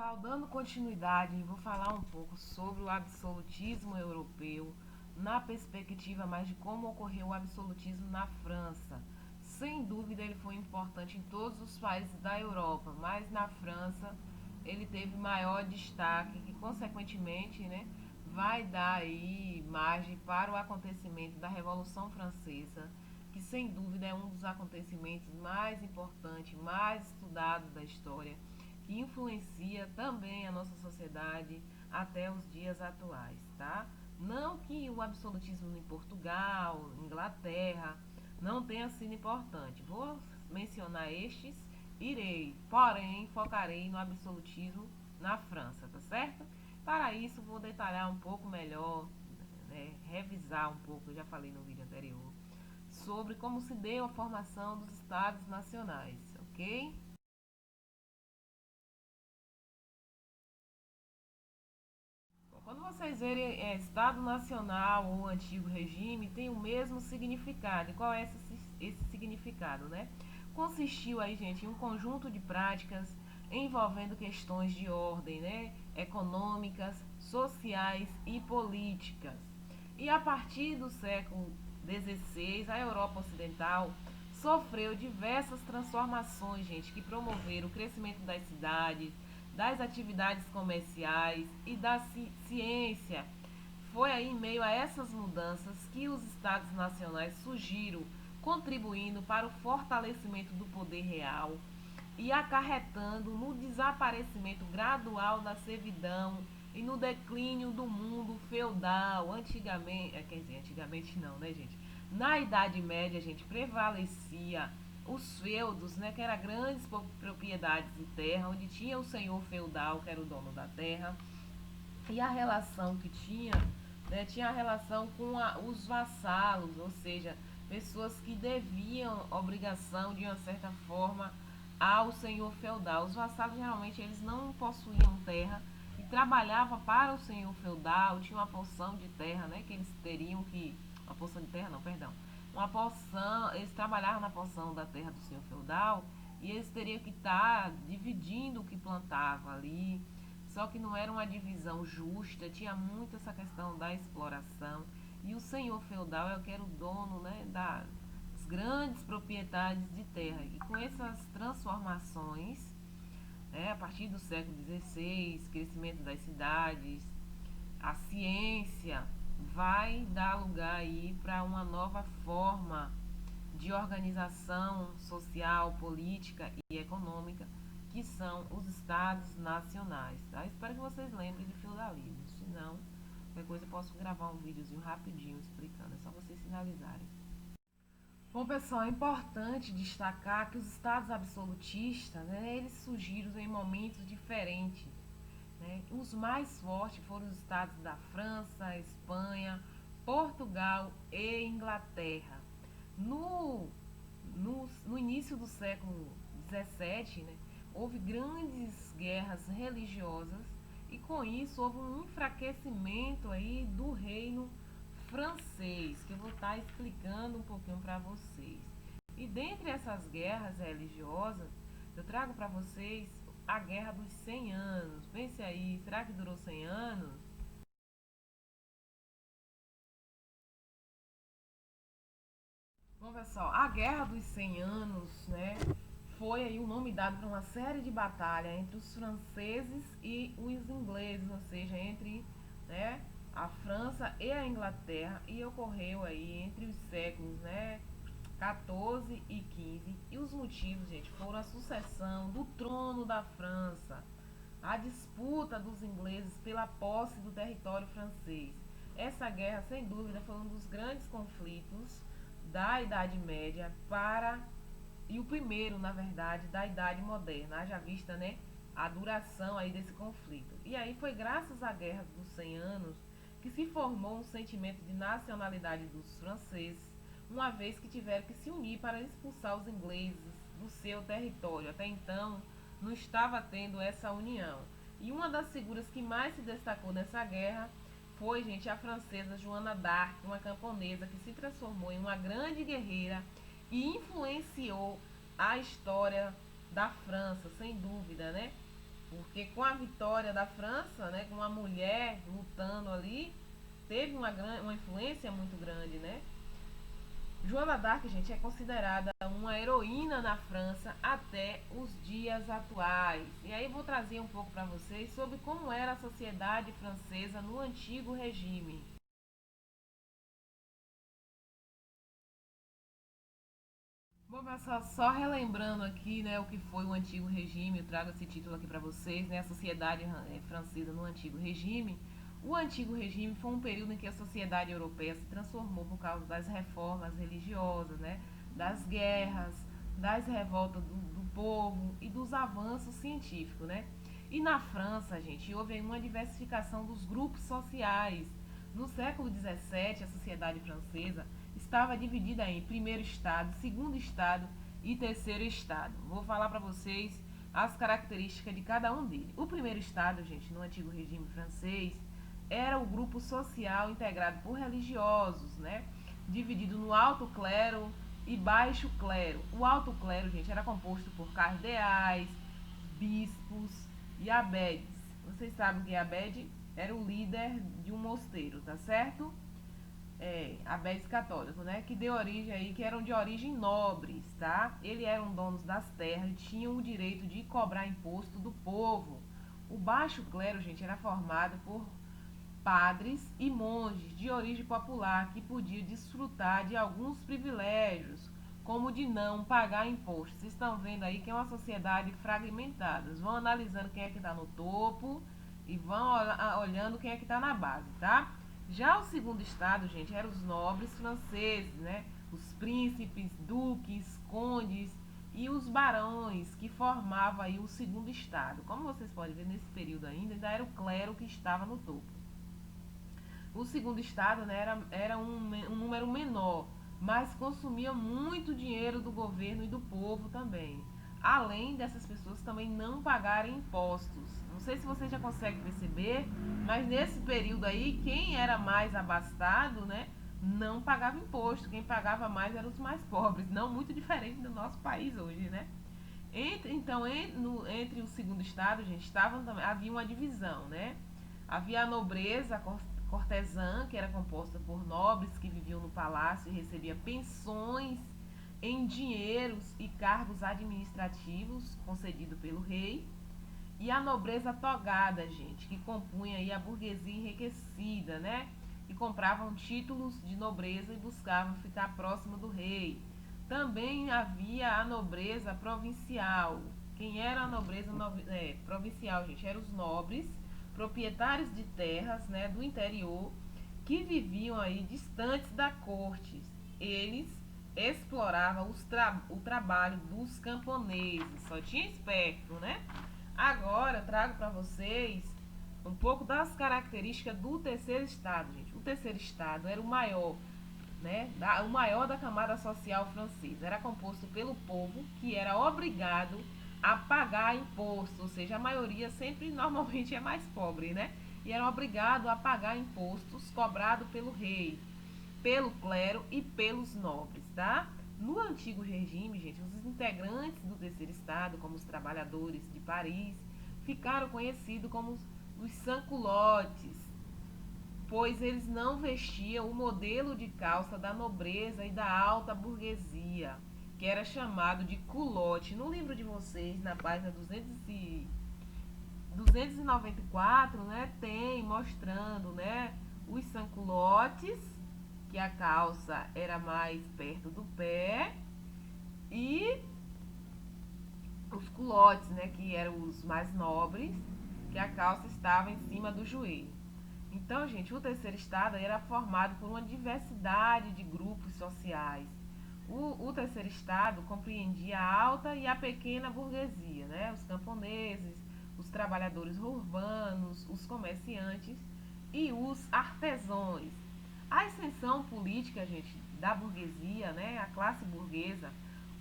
pessoal, dando continuidade, vou falar um pouco sobre o absolutismo europeu na perspectiva mais de como ocorreu o absolutismo na França. Sem dúvida ele foi importante em todos os países da Europa, mas na França ele teve maior destaque, que consequentemente, vai dar aí margem para o acontecimento da Revolução Francesa, que sem dúvida é um dos acontecimentos mais importantes, mais estudados da história, que influencia também a nossa sociedade até os dias atuais, tá? Não que o absolutismo em Portugal, Inglaterra, não tenha sido importante. Vou mencionar estes, porém, focarei no absolutismo na França, tá certo? Para isso, vou detalhar um pouco melhor, revisar um pouco, eu já falei no vídeo anterior, sobre como se deu a formação dos estados nacionais, ok? Quando vocês verem Estado Nacional ou Antigo Regime, tem o mesmo significado. E qual é esse significado, né? Consistiu aí, gente, em um conjunto de práticas envolvendo questões de ordem, econômicas, sociais e políticas. E a partir do século XVI, a Europa Ocidental sofreu diversas transformações, gente, que promoveram o crescimento das cidades, das atividades comerciais e da ciência. Foi aí em meio a essas mudanças que os estados nacionais surgiram, contribuindo para o fortalecimento do poder real e acarretando no desaparecimento gradual da servidão e no declínio do mundo feudal. Antigamente, quer dizer, antigamente não, né, gente? Na Idade Média, gente, prevalecia os feudos, que eram grandes propriedades de terra, onde tinha o senhor feudal, que era o dono da terra, e a relação que tinha, tinha a relação com os vassalos, ou seja, pessoas que deviam obrigação de uma certa forma ao senhor feudal. Os vassalos geralmente eles não possuíam terra e trabalhavam para o senhor feudal, tinha uma porção de terra, que eles teriam que, uma porção de terra não, perdão, uma porção, eles trabalhavam na porção da terra do senhor feudal e eles teriam que estar dividindo o que plantava ali. Só que não era uma divisão justa, tinha muito essa questão da exploração. E o senhor feudal é o que era o dono, das grandes propriedades de terra. E com essas transformações, a partir do século XVI, crescimento das cidades, a ciência vai dar lugar aí para uma nova forma de organização social, política e econômica, que são os estados nacionais, tá? Espero que vocês lembrem de feudalismo, se não, qualquer coisa eu posso gravar um videozinho rapidinho explicando, é só vocês sinalizarem. Bom, pessoal, é importante destacar que os estados absolutistas, eles surgiram em momentos diferentes, Os mais fortes foram os estados da França, Espanha, Portugal e Inglaterra. No, no início do século XVII, houve grandes guerras religiosas e com isso houve um enfraquecimento aí do reino francês, que eu vou estar explicando um pouquinho para vocês. E dentre essas guerras religiosas, eu trago para vocês a Guerra dos 100 Anos. Pense aí, será que durou 100 anos? Bom, pessoal, a Guerra dos 100 Anos, foi aí o nome dado para uma série de batalhas entre os franceses e os ingleses, ou seja, entre, a França e a Inglaterra, e ocorreu aí entre os séculos, 14 e 15. E os motivos, gente, foram a sucessão do trono da França, a disputa dos ingleses pela posse do território francês. Essa guerra, sem dúvida, foi um dos grandes conflitos da Idade Média para e o primeiro, na verdade, da Idade Moderna. Haja vista, a duração aí desse conflito. E aí foi graças à Guerra dos 100 Anos que se formou um sentimento de nacionalidade dos franceses, uma vez que tiveram que se unir para expulsar os ingleses do seu território. Até então, não estava tendo essa união. E uma das figuras que mais se destacou nessa guerra foi, gente, a francesa Joana d'Arc, uma camponesa que se transformou em uma grande guerreira e influenciou a história da França, sem dúvida, porque com a vitória da França, né, com uma mulher lutando ali, teve uma influência muito grande, né? Joana d'Arc, gente, é considerada uma heroína na França até os dias atuais. E aí vou trazer um pouco para vocês sobre como era a sociedade francesa no antigo regime. Bom, pessoal, só relembrando aqui, né, o que foi o antigo regime, eu trago esse título aqui para vocês, né, a sociedade francesa no antigo regime. O antigo regime foi um período em que a sociedade europeia se transformou por causa das reformas religiosas, né, das guerras, das revoltas do povo e dos avanços científicos, né? E na França, gente, houve aí uma diversificação dos grupos sociais. No século XVII, a sociedade francesa estava dividida em primeiro estado, segundo estado e terceiro estado. Vou falar para vocês as características de cada um deles. O primeiro estado, gente, no antigo regime francês, era o grupo social integrado por religiosos, né? Dividido no alto clero e baixo clero. O alto clero, gente, era composto por cardeais, bispos e abedes. Vocês sabem que abede era o líder de um mosteiro, tá certo? Abedes católicos, né? Que deu origem aí, que eram de origem nobres, tá? Eles eram donos das terras e tinham o direito de cobrar imposto do povo. O baixo clero, gente, era formado por padres e monges de origem popular que podiam desfrutar de alguns privilégios, como de não pagar impostos. Vocês estão vendo aí que é uma sociedade fragmentada. Vão analisando quem é que está no topo e vão olhando quem é que está na base, tá? Já o segundo estado, gente, eram os nobres franceses, né? Os príncipes, duques, condes e os barões que formavam aí o segundo estado. Como vocês podem ver nesse período ainda era o clero que estava no topo. O segundo estado, né, era um número menor, mas consumia muito dinheiro do governo e do povo também. Além dessas pessoas também não pagarem impostos. Não sei se você já consegue perceber, mas nesse período aí, quem era mais abastado, né, não pagava imposto. Quem pagava mais eram os mais pobres. Não muito diferente do nosso país hoje, né? Entre o segundo estado, gente, havia uma divisão, né? Havia a nobreza cortesã, que era composta por nobres que viviam no palácio e recebia pensões em dinheiros e cargos administrativos concedidos pelo rei. E a nobreza togada, gente, que compunha aí a burguesia enriquecida, né? Que compravam títulos de nobreza e buscavam ficar próximo do rei. Também havia a nobreza provincial. Quem era a nobreza provincial, gente? Eram os nobres, proprietários de terras, né, do interior, que viviam aí distantes da corte. Eles exploravam o trabalho dos camponeses. Só tinha esperto, né? Agora eu trago para vocês um pouco das características do terceiro estado, gente. O terceiro estado era o maior, né, o maior da camada social francesa. Era composto pelo povo que era obrigado a pagar imposto, ou seja, a maioria sempre normalmente é mais pobre, né? E era obrigado a pagar impostos cobrados pelo rei, pelo clero e pelos nobres, tá? No antigo regime, gente, os integrantes do terceiro estado, como os trabalhadores de Paris, ficaram conhecidos como os sans-culottes, pois eles não vestiam o modelo de calça da nobreza e da alta burguesia, que era chamado de culotte. No livro de vocês, na página 294, né, tem mostrando, né, os sans-culottes, que a calça era mais perto do pé, e os culottes, né, que eram os mais nobres, que a calça estava em cima do joelho. Então, gente, o terceiro estado era formado por uma diversidade de grupos sociais. O terceiro estado compreendia a alta e a pequena burguesia, né? Os camponeses, os trabalhadores urbanos, os comerciantes e os artesãos. A ascensão política, gente, da burguesia, né? A classe burguesa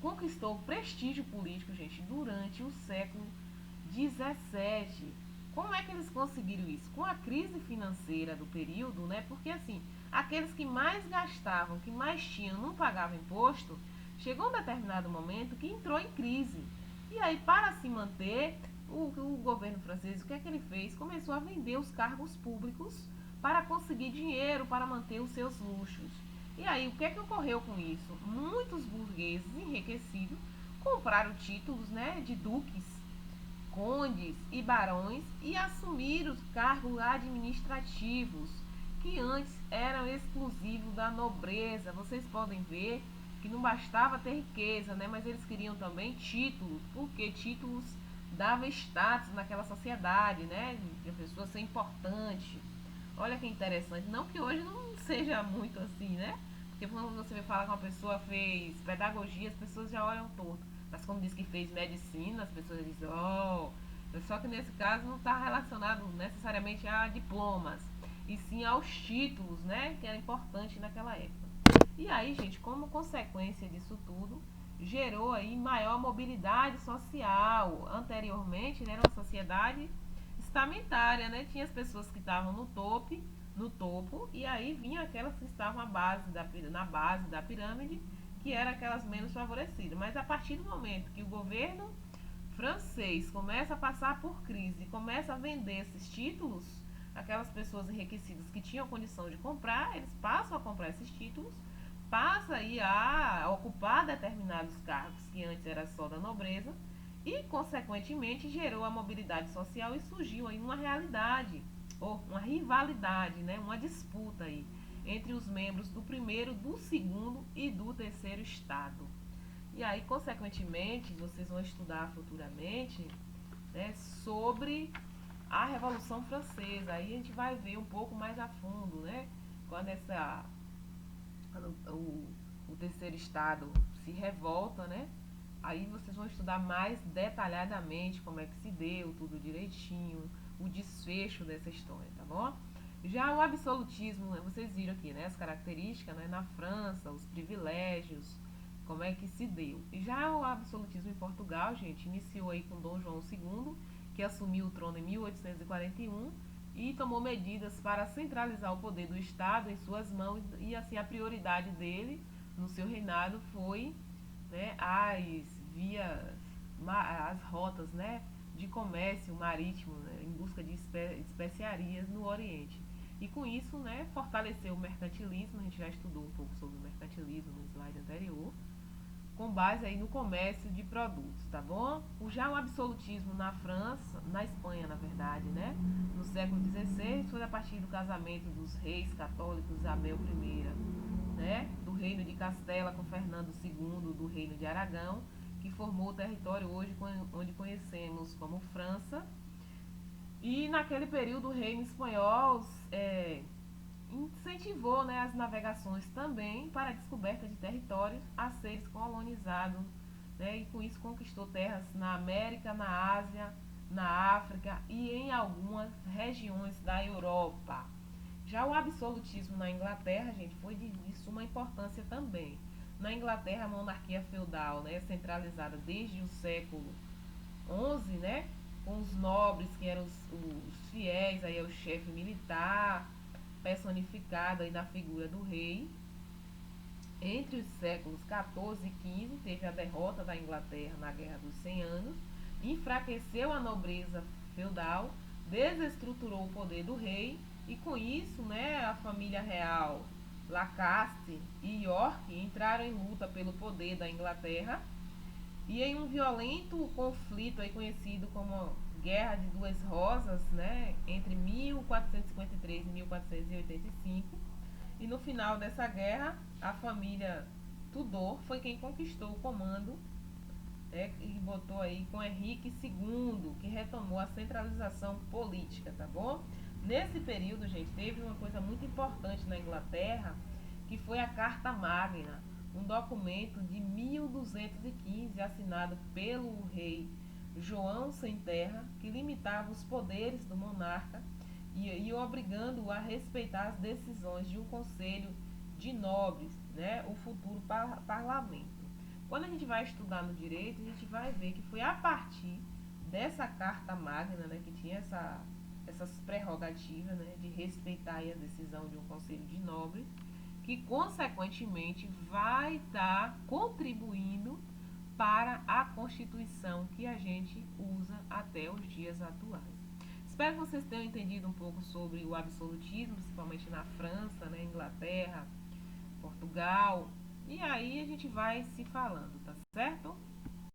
conquistou prestígio político, gente, durante o século XVII. Como é que eles conseguiram isso? Com a crise financeira do período, né? Porque assim, aqueles que mais gastavam, que mais tinham, não pagavam imposto, chegou um determinado momento que entrou em crise. E aí, para se manter, o governo francês, o que é que ele fez? Começou a vender os cargos públicos para conseguir dinheiro para manter os seus luxos. E aí, o que é que ocorreu com isso? Muitos burgueses enriquecidos compraram títulos, né, de duques, condes e barões e assumiram os cargos administrativos que antes eram exclusivos da nobreza. Vocês podem ver que não bastava ter riqueza, né, mas eles queriam também títulos, porque títulos dava status naquela sociedade, né, de a pessoa ser importante. Olha que interessante. Não que hoje não seja muito assim, né? Porque quando você fala que uma pessoa fez pedagogia, as pessoas já olham torto. Mas quando diz que fez medicina, as pessoas dizem, oh. Só que nesse caso não está relacionado necessariamente a diplomas, e sim aos títulos, né? Que era importante naquela época. E aí, gente, como consequência disso tudo, gerou aí maior mobilidade social. Anteriormente, né, era uma sociedade estamentária, né? Tinha as pessoas que estavam no topo, e aí vinha aquelas que estavam na base da pirâmide, que eram aquelas menos favorecidas. Mas a partir do momento que o governo francês começa a passar por crise, começa a vender esses títulos, aquelas pessoas enriquecidas que tinham condição de comprar, eles passam a comprar esses títulos, passa aí a ocupar determinados cargos que antes era só da nobreza, e consequentemente gerou a mobilidade social e surgiu aí uma realidade, ou uma rivalidade, né, uma disputa aí entre os membros do primeiro, do segundo e do terceiro estado. E aí, consequentemente, vocês vão estudar futuramente, né, sobre a Revolução Francesa. Aí a gente vai ver um pouco mais a fundo, né, quando o terceiro estado se revolta, né? Aí vocês vão estudar mais detalhadamente como é que se deu, tudo direitinho, o desfecho dessa história, tá bom? Já o absolutismo, vocês viram aqui, né, as características, né, na França, os privilégios, como é que se deu. E já o absolutismo em Portugal, gente, iniciou aí com Dom João II, que assumiu o trono em 1841 e tomou medidas para centralizar o poder do Estado em suas mãos, e assim a prioridade dele no seu reinado foi, né, as rotas, né, de comércio marítimo, né, em busca de especiarias no Oriente. E com isso, né, fortaleceu o mercantilismo. A gente já estudou um pouco sobre o mercantilismo no slide anterior, com base aí no comércio de produtos, tá bom? Já o absolutismo na França, na Espanha, na verdade, né, no século XVI, foi a partir do casamento dos reis católicos Isabel I, né, do reino de Castela com Fernando II, do reino de Aragão, que formou o território hoje onde conhecemos como França. E naquele período o reino espanhol incentivou, né, as navegações também para a descoberta de territórios a seres colonizados, né, e com isso conquistou terras na América, na Ásia, na África e em algumas regiões da Europa. Já o absolutismo na Inglaterra, gente, foi de suma importância também. Na Inglaterra, a monarquia feudal, né, centralizada desde o século XI, né, com os nobres, que eram os fiéis aí ao chefe militar, personificado aí na figura do rei. Entre os séculos XIV e XV, teve a derrota da Inglaterra na Guerra dos 100 Anos, enfraqueceu a nobreza feudal, desestruturou o poder do rei, e com isso, né, a família real Lancaster e York entraram em luta pelo poder da Inglaterra, e em um violento conflito aí conhecido como Guerra de Duas Rosas, né, entre 1453 e 1485. E no final dessa guerra, a família Tudor foi quem conquistou o comando, né, e botou aí com Henrique II, que retomou a centralização política, tá bom? Nesse período, gente, teve uma coisa muito importante na Inglaterra, que foi a Carta Magna, um documento de 1215 assinado pelo rei João Sem Terra, que limitava os poderes do monarca e obrigando-o a respeitar as decisões de um conselho de nobres, né, o futuro parlamento. Quando a gente vai estudar no direito, a gente vai ver que foi a partir dessa Carta Magna, né, que tinha essas prerrogativas, né, de respeitar a decisão de um conselho de nobres, que consequentemente vai estar contribuindo para a Constituição que a gente usa até os dias atuais. Espero que vocês tenham entendido um pouco sobre o absolutismo, principalmente na França, né, Inglaterra, Portugal. E aí a gente vai se falando, tá certo?